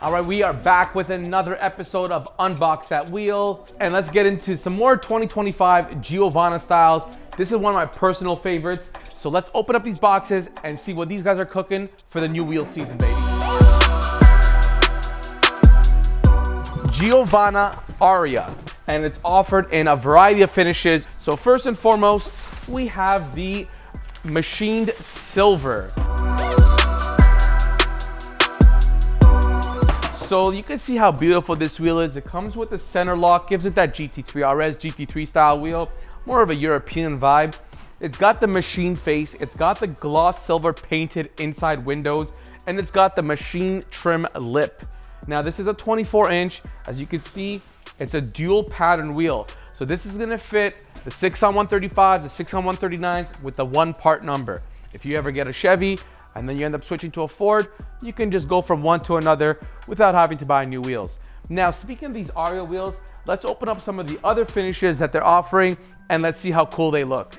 All right, we are back with another episode of Unbox That Wheel, and let's get into some more 2025 Giovanna styles. This is one of my personal favorites, so let's open up these boxes and see what these guys are cooking for the new wheel season, baby. Giovanna Aria, and it's offered in a variety of finishes. So first and foremost, we have the machined silver. So you can see how beautiful this wheel is. It comes with the center lock, gives it that GT3 RS, GT3 style wheel, more of a European vibe. It's got the machine face, it's got the gloss silver painted inside windows, and it's got the machine trim lip. Now this is a 24-inch. As you can see, it's a dual pattern wheel. So this is gonna fit the 6-on-135s, the 6-on-139s with the one part number. If you ever get a Chevy and then you end up switching to a Ford, you can just go from one to another without having to buy new wheels. Now, speaking of these Aria wheels, let's open up some of the other finishes that they're offering and let's see how cool they look.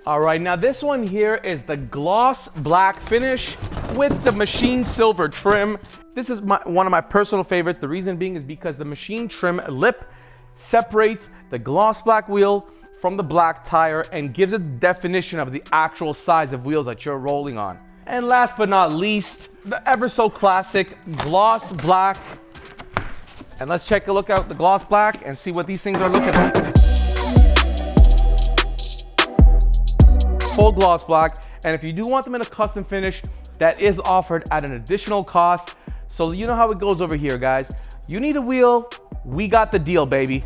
All right, now this one here is the gloss black finish with the machine silver trim. This is one of my personal favorites. The reason being is because the machine trim lip separates the gloss black wheel from the black tire and gives it the definition of the actual size of wheels that you're rolling on. And last but not least, the ever so classic gloss black. And let's check a look at the gloss black and see what these things are looking like. Full gloss black, and if you do want them in a custom finish, that is offered at an additional cost. So you know how it goes over here, guys. You need a wheel, we got the deal, baby.